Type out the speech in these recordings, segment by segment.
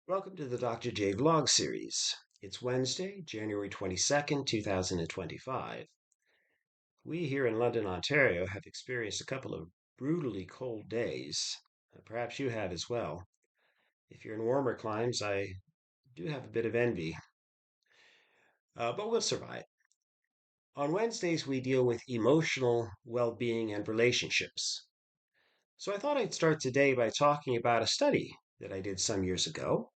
Welcome to the Dr. J Vlog series. It's Wednesday, January 22nd, 2025. We here in London, Ontario have experienced a couple of brutally cold days. Perhaps you have as well. If you're in warmer climes, I do have a bit of envy, but we'll survive. On Wednesdays, we deal with emotional well being and relationships. So I thought I'd start today by talking about a study that I did some years ago,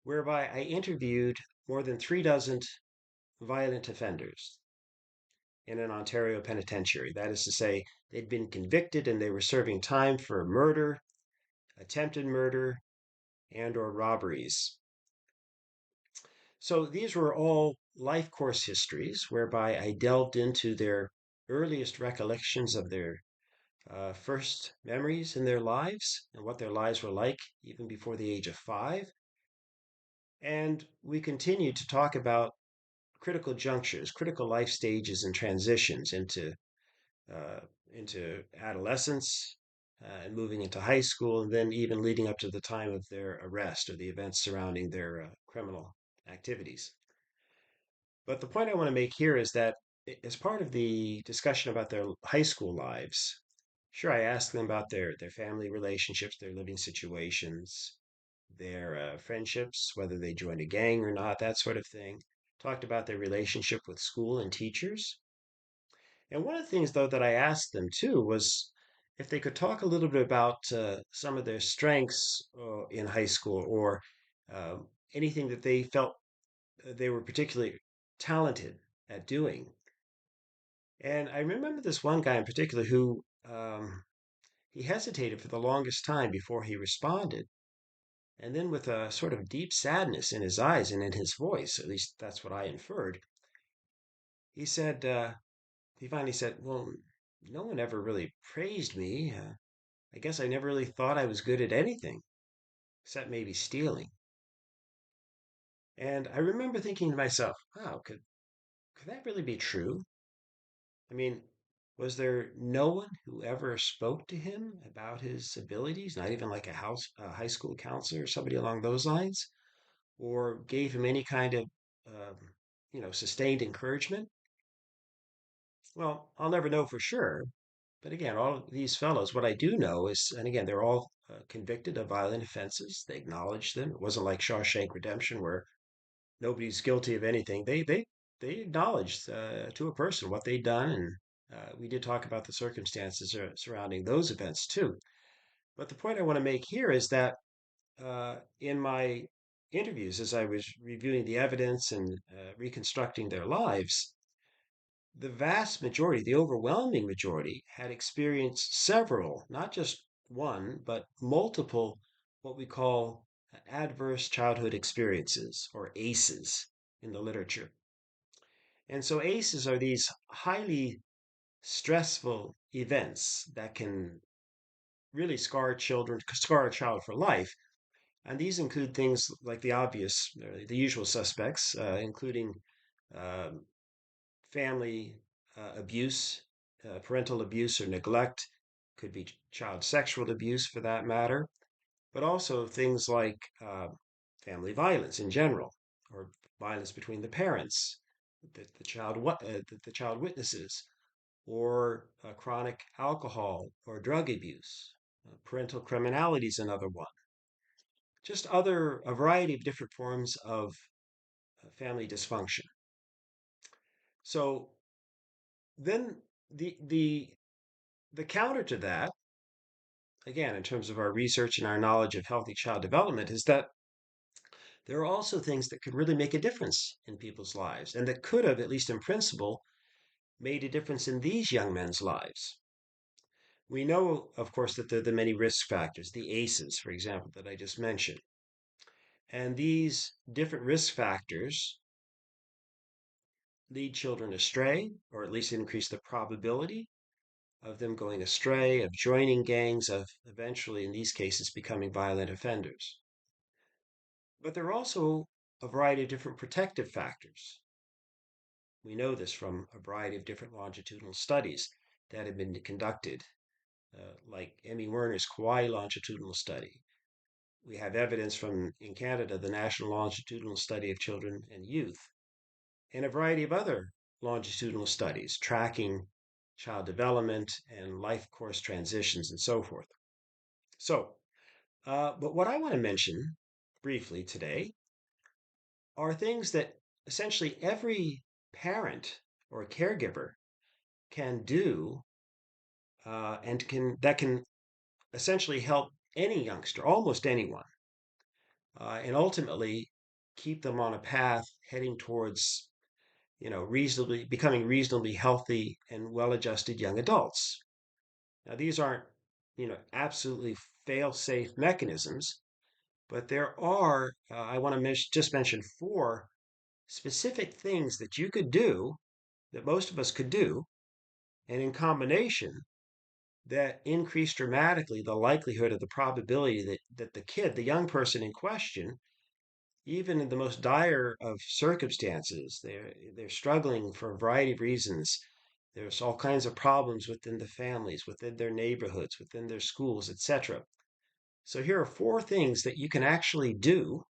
whereby I interviewed more than 3 dozen violent offenders in an Ontario penitentiary. That is to say, they'd been convicted and they were serving time for murder, attempted murder, and or robberies. So these were all life course histories whereby I delved into their earliest recollections of their first memories in their lives and what their lives were like even before the age of 5. And we continued to talk about critical junctures, critical life stages and transitions uh, into adolescence and moving into high school, and then even leading up to the time of their arrest or the events surrounding their criminal activities. But the point I want to make here is that as part of the discussion about their high school lives, sure, I asked them about their family relationships, their living situations, their friendships, whether they joined a gang or not, that sort of thing. Talked about their relationship with school and teachers. And one of the things, though, that I asked them too was if they could talk a little bit about some of their strengths in high school or um, anything that they felt they were particularly talented at doing. And I remember this one guy in particular who he hesitated for the longest time before he responded. And then, with a sort of deep sadness in his eyes and in his voice, at least that's what I inferred, he said, he finally said, "Well, no one ever really praised me. I guess I never really thought I was good at anything, except maybe stealing." And I remember thinking to myself, wow, could that really be true? I mean, was there no one who ever spoke to him about his abilities, not even like a high school counselor or somebody along those lines, or gave him any kind of, um, sustained encouragement? Well, I'll never know for sure. But again, all of these fellows, what I do know is, and again, they're all convicted of violent offenses. They acknowledged them. It wasn't like Shawshank Redemption where nobody's guilty of anything. They acknowledged to a person what they'd done, and we did talk about the circumstances surrounding those events too. But the point I want to make here is that in my interviews, as I was reviewing the evidence and reconstructing their lives, the vast majority, the overwhelming majority, had experienced several, not just one, but multiple, what we call adverse childhood experiences, or ACEs in the literature. And so ACEs are these highly stressful events that can really scar a child for life. And these include things like the obvious, the usual suspects, including um family abuse, parental abuse or neglect, could be child sexual abuse for that matter, but also things like family violence in general, or violence between the parents that the child witnesses, or chronic alcohol or drug abuse. Parental criminality is another one. Just a variety of different forms of family dysfunction. So then the counter to that, again, in terms of our research and our knowledge of healthy child development, is that there are also things that could really make a difference in people's lives and that could have, at least in principle, made a difference in these young men's lives. We know, of course, that there are the many risk factors, the ACEs, for example, that I just mentioned. And these different risk factors lead children astray, or at least increase the probability of them going astray, of joining gangs, of eventually, in these cases, becoming violent offenders. But there are also a variety of different protective factors. We know this from a variety of different longitudinal studies that have been conducted, like Emmy Werner's Kauai longitudinal study, We have evidence from, in Canada, the National Longitudinal Study of Children and Youth, and a variety of other longitudinal studies tracking child development and life course transitions and so forth. So, but what I want to mention briefly today are things that essentially every parent or caregiver can do and can essentially help any youngster, almost anyone, and ultimately keep them on a path heading towards, reasonably becoming reasonably healthy and well-adjusted young adults. Now, these aren't, absolutely fail-safe mechanisms, but there are. I want to just mention four specific things that you could do that most of us could do, and in combination, that increase dramatically the likelihood of the probability that the kid, the young person in question, even in the most dire of circumstances, they're struggling for a variety of reasons. There's all kinds of problems within the families, within their neighborhoods, within their schools, etc. So here are four things that you can actually do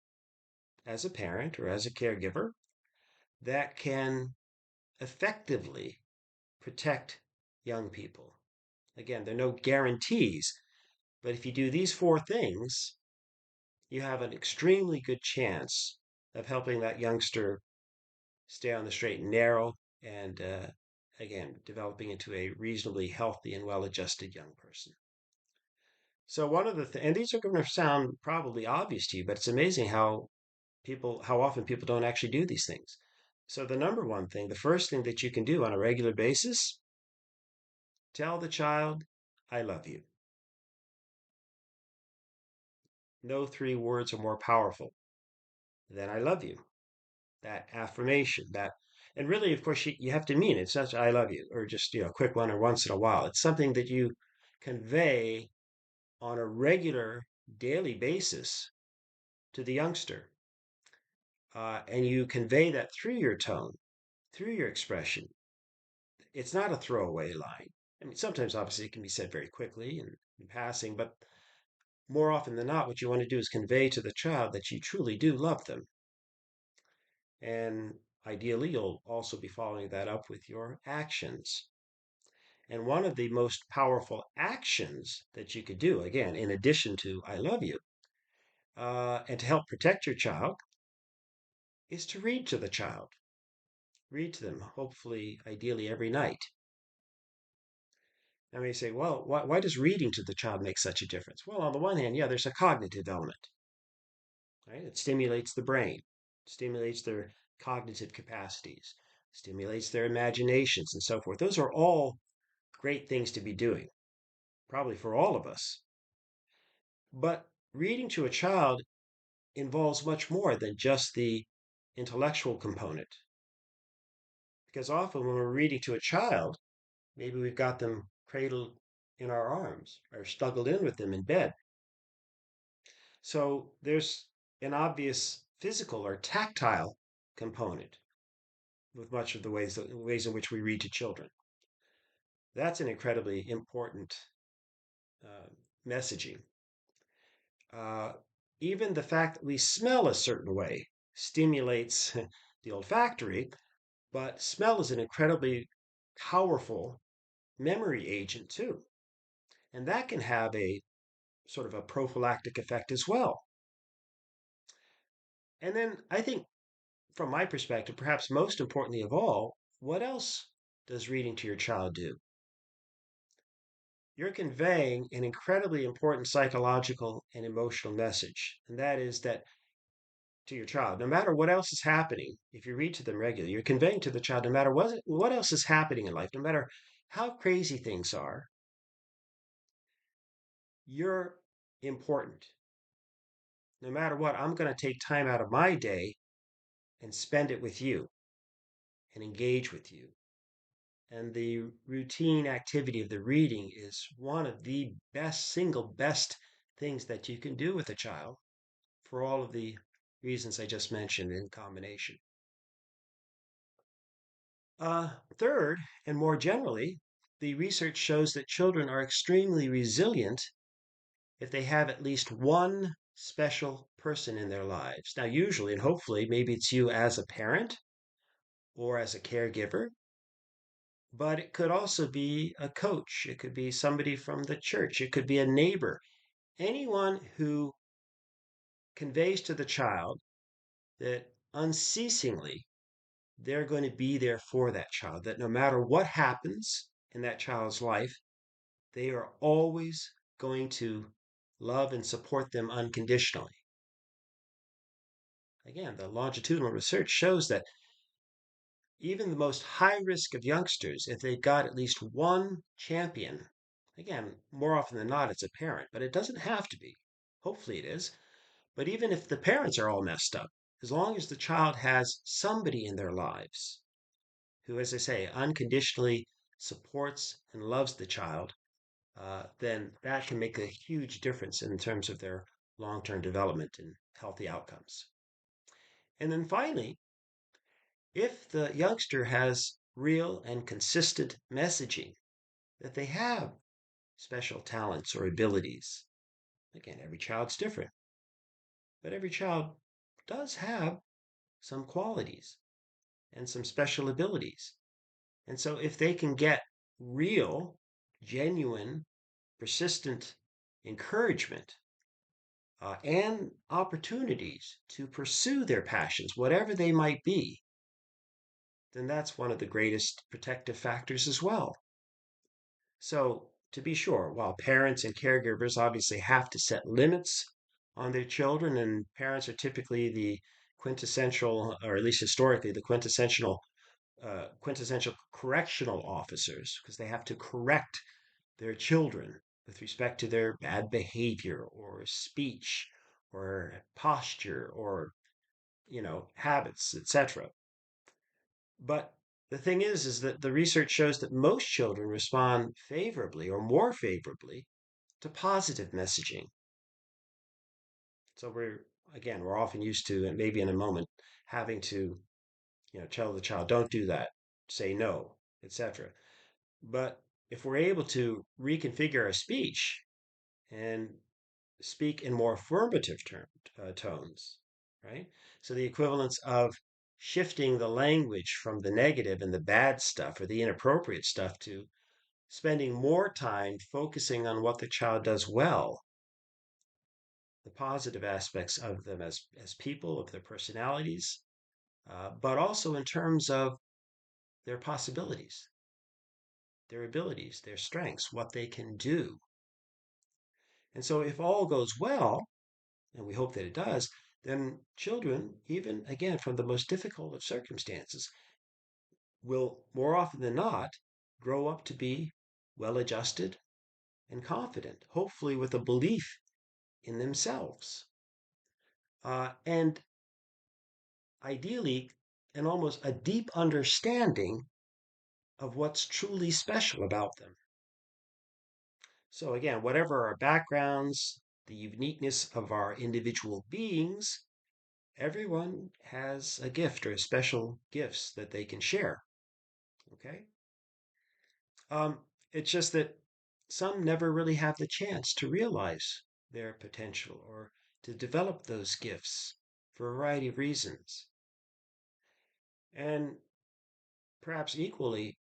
as a parent or as a caregiver that can effectively protect young people. Again, there are no guarantees, but if you do these four things, you have an extremely good chance of helping that youngster stay on the straight and narrow and, again, developing into a reasonably healthy and well adjusted young person. So, one of and these are going to sound probably obvious to you, but it's amazing how often people don't actually do these things. So, the number one thing, the first thing that you can do on a regular basis, tell the child, I love you. No three words are more powerful than I love you. That affirmation, and really, of course, you have to mean it. It's not I love you or just, a quick one or once in a while. It's something that you convey on a regular daily basis to the youngster. And you convey that through your tone, through your expression. It's not a throwaway line. I mean, sometimes obviously it can be said very quickly and in passing, but more often than not, what you want to do is convey to the child that you truly do love them. And ideally, you'll also be following that up with your actions. And one of the most powerful actions that you could do, again, in addition to I love you, and to help protect your child, is to read to the child. Read to them, hopefully, ideally every night. Now, you say, well, why does reading to the child make such a difference? Well, on the one hand, yeah, there's a cognitive element, right? It stimulates the brain, stimulates their cognitive capacities, stimulates their imaginations, and so forth. Those are all great things to be doing, probably for all of us. But reading to a child involves much more than just the intellectual component. Because often when we're reading to a child, maybe we've got them cradled in our arms or snuggled in with them in bed. So there's an obvious physical or tactile component with much of the ways in which we read to children. That's an incredibly important uh, messaging. Uh, Even the fact that we smell a certain way stimulates the olfactory, but smell is an incredibly powerful memory agent too. And that can have a sort of a prophylactic effect as well. And then I think, from my perspective, perhaps most importantly of all, what else does reading to your child do? You're conveying an incredibly important psychological and emotional message. And that is that to your child, no matter what else is happening, if you read to them regularly, you're conveying to the child, no matter what else is happening in life, no matter how crazy things are, you're important. No matter what, I'm going to take time out of my day and spend it with you and engage with you. And the routine activity of the reading is one of the single best things that you can do with a child for all of the reasons I just mentioned in combination. Third, and more generally, the research shows that children are extremely resilient if they have at least one special person in their lives. Now, usually and hopefully, maybe it's you as a parent or as a caregiver, but it could also be a coach. It could be somebody from the church. It could be a neighbor. Anyone who conveys to the child that unceasingly they're going to be there for that child, that no matter what happens in that child's life, they are always going to love and support them unconditionally. Again, the longitudinal research shows that even the most high risk of youngsters, if they've got at least one champion, again, more often than not, it's a parent, but it doesn't have to be. Hopefully it is. But even if the parents are all messed up, as long as the child has somebody in their lives who, as I say, unconditionally supports and loves the child, then that can make a huge difference in terms of their long term development and healthy outcomes. And then finally, if the youngster has real and consistent messaging that they have special talents or abilities, again, every child's different, but every child does have some qualities and some special abilities. And so if they can get real, genuine, persistent encouragement and opportunities to pursue their passions, whatever they might be, then that's one of the greatest protective factors as well. So, to be sure, while parents and caregivers obviously have to set limits on their children, and parents are typically the quintessential, or at least historically, the quintessential correctional officers, because they have to correct their children with respect to their bad behavior or speech or posture or habits, etc. But the thing is that the research shows that most children respond favorably or more favorably to positive messaging. So we're often used to, and maybe in a moment, having to tell the child, don't do that, say no, etc. But if we're able to reconfigure our speech and speak in more affirmative tones, right? So the equivalence of shifting the language from the negative and the bad stuff or the inappropriate stuff to spending more time focusing on what the child does well, the positive aspects of them as people, of their personalities, but also in terms of their possibilities, their abilities, their strengths, what they can do. And so if all goes well, and we hope that it does, then children, even again from the most difficult of circumstances, will more often than not grow up to be well adjusted and confident, hopefully with a belief in themselves. And ideally, and almost a deep understanding of what's truly special about them. So, again, whatever our backgrounds, the uniqueness of our individual beings, everyone has a gift or special gifts that they can share. Okay. Um, it's just that some never really have the chance to realize their potential or to develop those gifts for a variety of reasons. And perhaps equally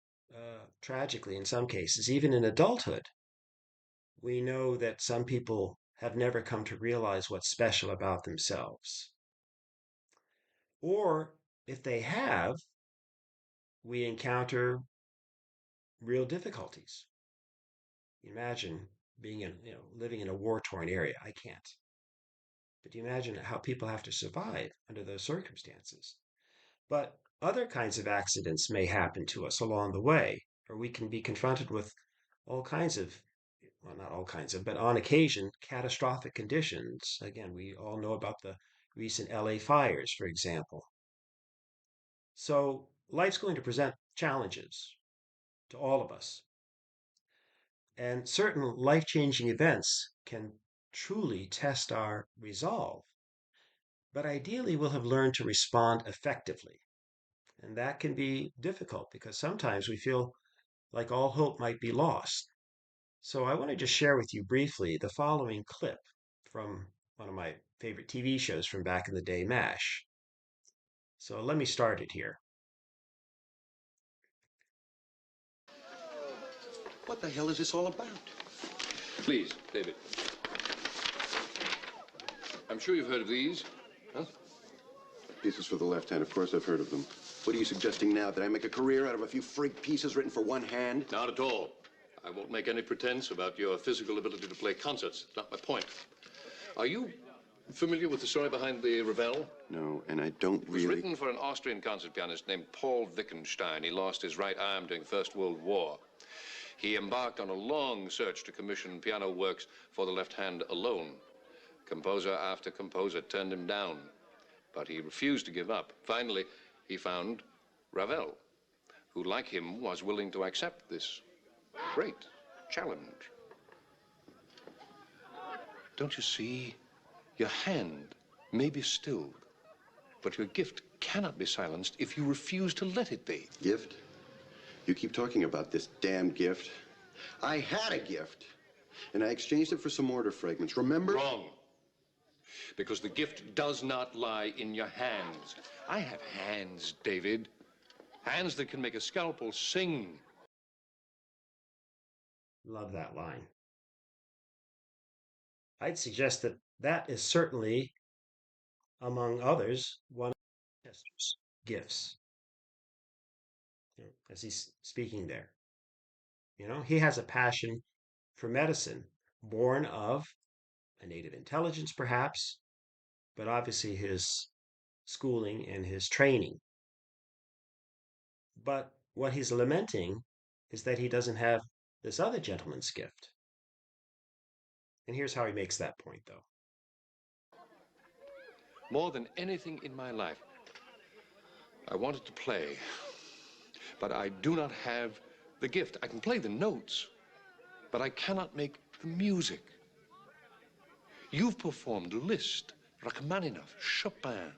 tragically, in some cases, even in adulthood, we know that some people have never come to realize what's special about themselves. Or if they have, we encounter real difficulties. Imagine being living in a war-torn area. I can't. But you imagine how people have to survive under those circumstances. But other kinds of accidents may happen to us along the way, or we can be confronted with all kinds of, well, not all kinds of, but on occasion, catastrophic conditions. Again, we all know about the recent LA fires, for example. So life's going to present challenges to all of us. And certain life changing events can truly test our resolve. But ideally, we'll have learned to respond effectively. And that can be difficult because sometimes we feel like all hope might be lost. So I want to just share with you briefly the following clip from one of my favorite TV shows from back in the day, MASH. So let me start it here. What the hell is this all about? Please, David. I'm sure you've heard of these. Huh? Pieces for the left hand. Of course I've heard of them. What are you suggesting now? That I make a career out of a few freak pieces written for one hand? Not at all. I won't make any pretense about your physical ability to play concerts. Not my point. Are you familiar with the story behind the Ravel? No, and I don't It was really... written for an Austrian concert pianist named Paul Wittgenstein. He lost his right arm during the First World War. He embarked on a long search to commission piano works for the left hand alone. Composer after composer turned him down, but he refused to give up. Finally, he found Ravel, who, like him, was willing to accept this great challenge. Don't you see? Your hand may be stilled, but your gift cannot be silenced if you refuse to let it be. Gift? You keep talking about this damn gift. I had a gift, and I exchanged it for some mortar fragments, remember? Wrong. Because the gift does not lie in your hands. I have hands, David. Hands that can make a scalpel sing. Love that line. I'd suggest that that is certainly, among others, one of Chester's gifts. As he's speaking there. He has a passion for medicine, born of a native intelligence, perhaps, but obviously his schooling and his training. But what he's lamenting is that he doesn't have this other gentleman's gift. And here's how he makes that point, though. More than anything in my life, I wanted to play, but I do not have the gift. I can play the notes, but I cannot make the music. You've performed Liszt, Rachmaninoff, Chopin.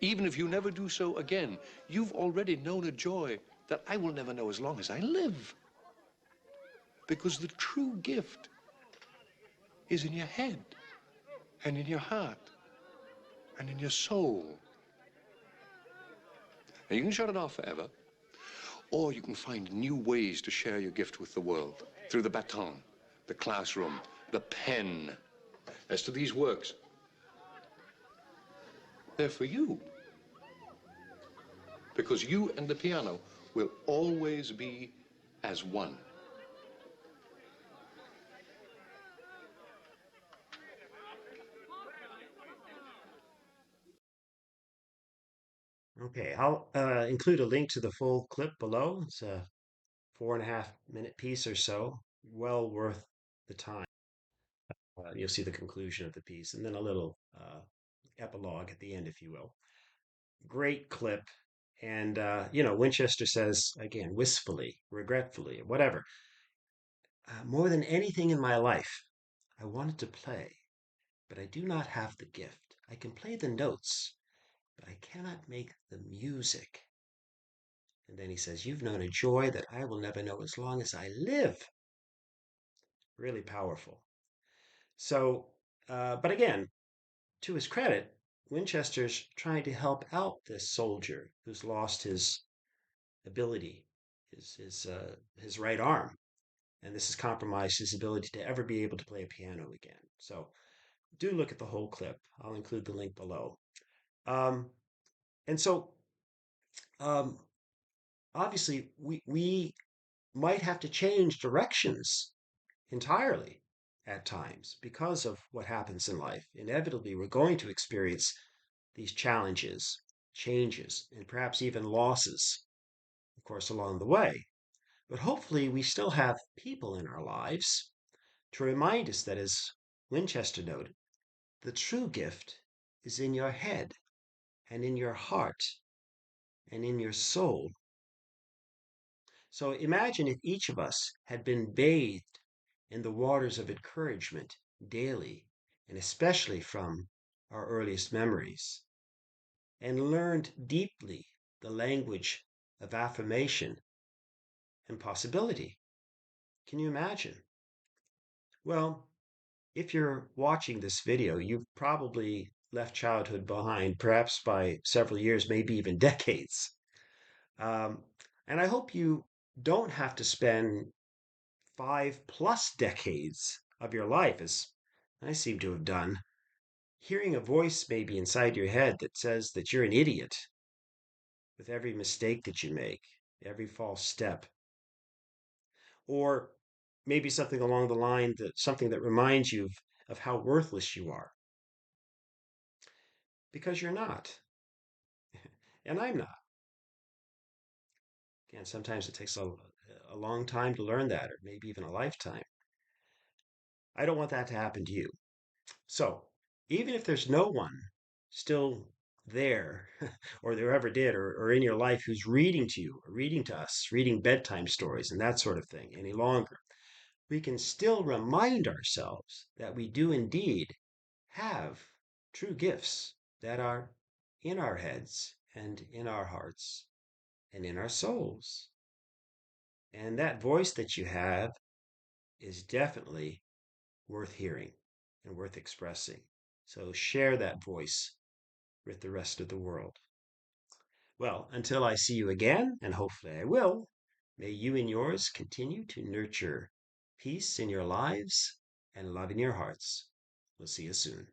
Even if you never do so again, you've already known a joy that I will never know as long as I live. Because the true gift is in your head, and in your heart, and in your soul. And you can shut it off forever, or you can find new ways to share your gift with the world, through the baton, the classroom, the pen. As to these works, they're for you. Because you and the piano will always be as one. Okay, I'll include a link to the full clip below. It's a 4.5 minute piece or so, well worth the time. You'll see the conclusion of the piece and then a little epilogue at the end, if you will. Great clip. And, Winchester says, again, wistfully, regretfully, whatever, more than anything in my life, I wanted to play, but I do not have the gift. I can play the notes, but I cannot make the music. And then he says, you've known a joy that I will never know as long as I live. Really powerful. So, but again, to his credit, Winchester's trying to help out this soldier who's lost his ability, his right arm, and this has compromised his ability to ever be able to play a piano again. So, do look at the whole clip. I'll include the link below. Um, and so, um, obviously, we might have to change directions entirely at times because of what happens in life. Inevitably, we're going to experience these challenges, changes, and perhaps even losses, of course, along the way. But hopefully, we still have people in our lives to remind us that, as Winchester noted, the true gift is in your head and in your heart and in your soul. So imagine if each of us had been bathed in the waters of encouragement daily, and especially from our earliest memories, and learned deeply the language of affirmation and possibility. Can you imagine? Well, If you're watching this video, you've probably left childhood behind, perhaps by several years, maybe even decades. Um, and I hope you don't have to spend 5+ decades of your life, as I seem to have done, hearing a voice maybe inside your head that says that you're an idiot with every mistake that you make, every false step, or maybe something along the line that something that reminds you of how worthless you are, because you're not, and I'm not. Again, sometimes it takes a long time to learn that, or maybe even a lifetime. I don't want that to happen to you. So, even if there's no one still there, or there ever did, or in your life who's reading to you, or reading to us, reading bedtime stories and that sort of thing any longer, we can still remind ourselves that we do indeed have true gifts that are in our heads and in our hearts and in our souls. And that voice that you have is definitely worth hearing and worth expressing. So share that voice with the rest of the world. Well, until I see you again, and hopefully I will, may you and yours continue to nurture peace in your lives and love in your hearts. We'll see you soon.